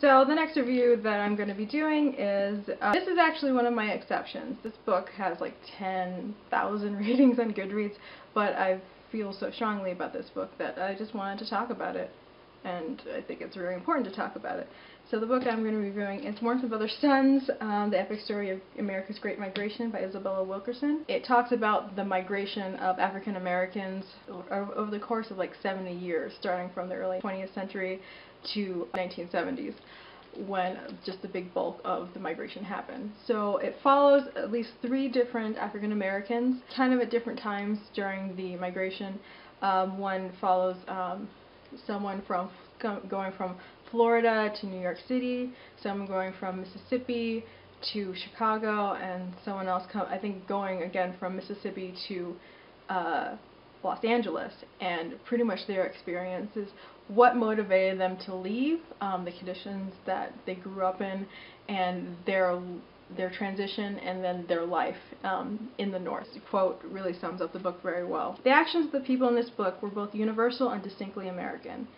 So the next review that I'm going to be doing is, this is actually one of my exceptions. This book has like 10,000 ratings on Goodreads, but I feel so strongly about this book that I just wanted to talk about it, and I think it's really important to talk about it. So the book I'm going to be reviewing is Morton Brothers' Sons, The Epic Story of America's Great Migration by Isabel Wilkerson. It talks about the migration of African Americans over the course of like 70 years, starting from the early 20th century to 1970s, when just the big bulk of the migration happened. So it follows at least 3 different African Americans, kind of at different times during the migration. One follows someone going from Florida to New York City, someone going from Mississippi to Chicago, and someone else I think going again from Mississippi to Los Angeles, and pretty much their experiences, what motivated them to leave, the conditions that they grew up in, and their transition, and then their life in the North. The quote really sums up the book very well. The actions of the people in this book were both universal and distinctly American.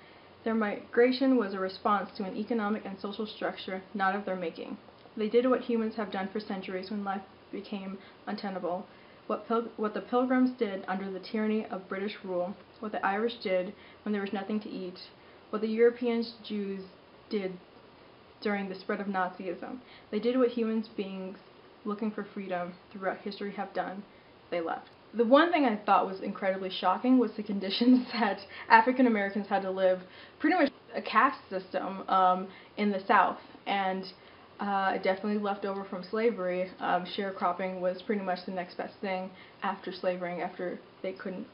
Their migration was a response to an economic and social structure not of their making. They did what humans have done for centuries when life became untenable. What the Pilgrims did under the tyranny of British rule, what the Irish did when there was nothing to eat, what the European Jews did during the spread of Nazism. They did what human beings looking for freedom throughout history have done. They left. The one thing I thought was incredibly shocking was the conditions that African Americans had to live, pretty much a caste system in the South, and definitely left over from slavery. Sharecropping was pretty much the next best thing after slavery, after they couldn't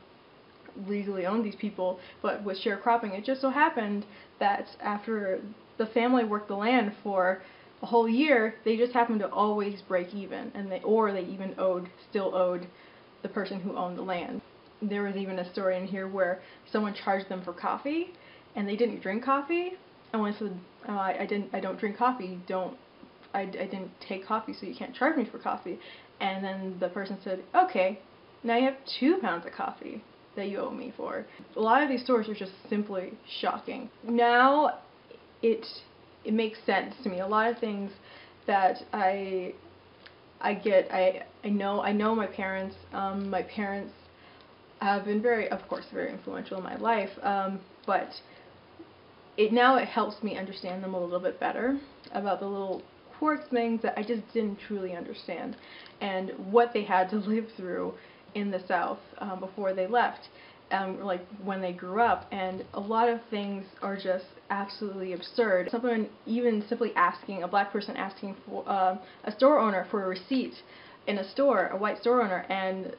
legally own these people. But with sharecropping, it just so happened that after the family worked the land for a whole year, they just happened to always break even, and they even still owed the person who owned the land. There was even a story in here where someone charged them for coffee, and they didn't drink coffee, and one said, "Oh, I don't drink coffee. I didn't take coffee, so you can't charge me for coffee." And then the person said, "Okay, now you have 2 pounds of coffee that you owe me for." A lot of these stories are just simply shocking. Now it makes sense to me. A lot of things that I know my parents. My parents have been of course, very influential in my life, but now it helps me understand them a little bit better, about the little quirks, things that I just didn't truly understand, and what they had to live through in the South before they left, like when they grew up. And a lot of things are just absolutely absurd. Someone even simply asking, a black person asking for a store owner for a receipt in a store, a white store owner, and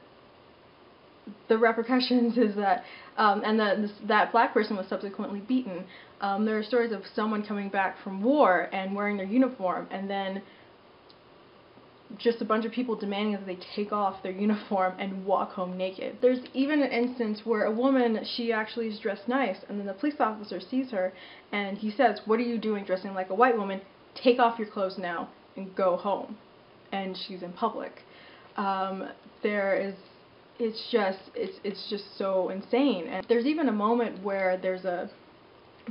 the repercussions is that, that black person was subsequently beaten. There are stories of someone coming back from war and wearing their uniform, and then just a bunch of people demanding that they take off their uniform and walk home naked. There's even an instance where a woman, she actually is dressed nice, and then the police officer sees her, and he says, "What are you doing dressing like a white woman? Take off your clothes now and go home." And she's in public. It's just so insane. And there's even a moment where there's a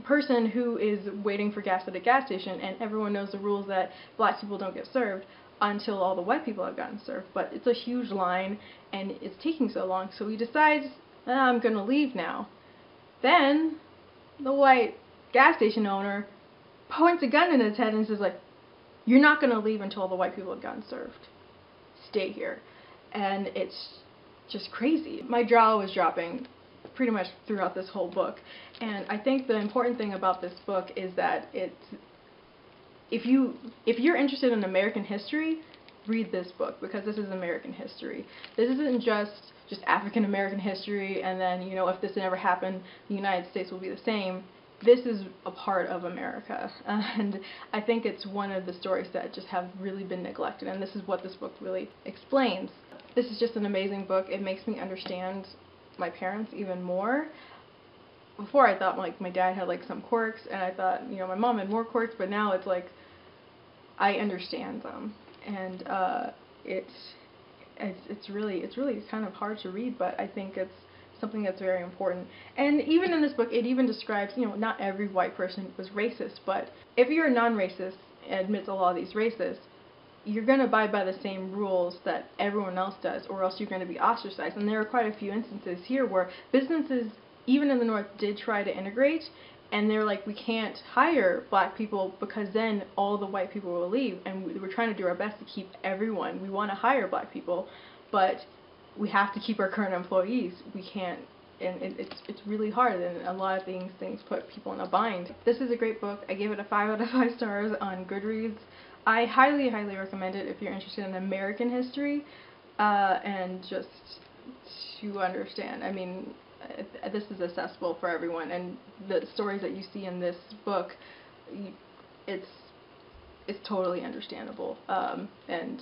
person who is waiting for gas at a gas station, and everyone knows the rules that black people don't get served until all the white people have gotten served. But it's a huge line, and it's taking so long, so he decides, I'm gonna leave now. Then the white gas station owner points a gun in his head and says, like, "You're not gonna leave until all the white people have gotten served. Stay here." And it's just crazy. My jaw was dropping pretty much throughout this whole book, and I think the important thing about this book is that if you're interested in American history, read this book, because this is American history. This isn't just African American history, and then, you know, if this never happened, the United States will be the same. This is a part of America, and I think it's one of the stories that just have really been neglected, and this is what this book really explains. This is just an amazing book. It makes me understand my parents even more. Before, I thought like my dad had like some quirks, and I thought, you know, my mom had more quirks, but now it's like I understand them, and it's really kind of hard to read, but I think it's something that's very important. And even in this book, it even describes, you know, not every white person was racist, but if you're a non-racist and admits a lot of these racists, you're going to abide by the same rules that everyone else does, or else you're going to be ostracized. And there are quite a few instances here where businesses, even in the North, did try to integrate, and they're like, we can't hire black people because then all the white people will leave, and we're trying to do our best to keep everyone. We want to hire black people, but we have to keep our current employees. We can't, and it's really hard, and a lot of things put people in a bind. This is a great book. I gave it a 5 out of 5 stars on Goodreads. I highly, highly recommend it if you're interested in American history and just to understand. I mean, this is accessible for everyone, and the stories that you see in this book, it's totally understandable, and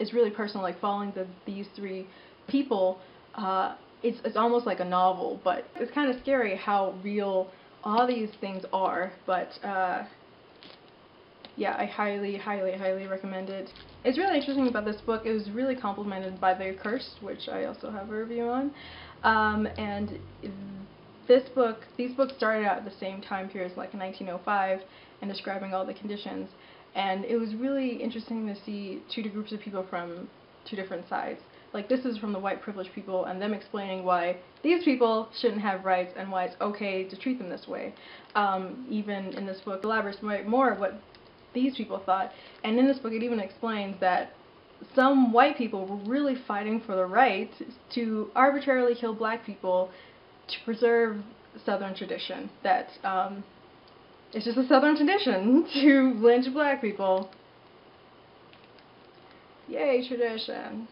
it's really personal. Like following these 3 people, it's almost like a novel, but it's kind of scary how real all these things are. But yeah, I highly, highly, highly recommend it. It's really interesting about this book. It was really complimented by The Accursed, which I also have a review on. And these books started out at the same time period, like in 1905, and describing all the conditions. And it was really interesting to see 2 groups of people from 2 different sides. Like, this is from the white privileged people, and them explaining why these people shouldn't have rights and why it's okay to treat them this way. Even in this book, it elaborates more of what these people thought, and in this book it even explains that some white people were really fighting for the right to arbitrarily kill black people to preserve Southern tradition. That it's just a Southern tradition to lynch black people. Yay, tradition.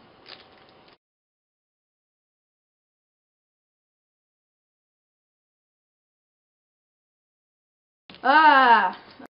Ah!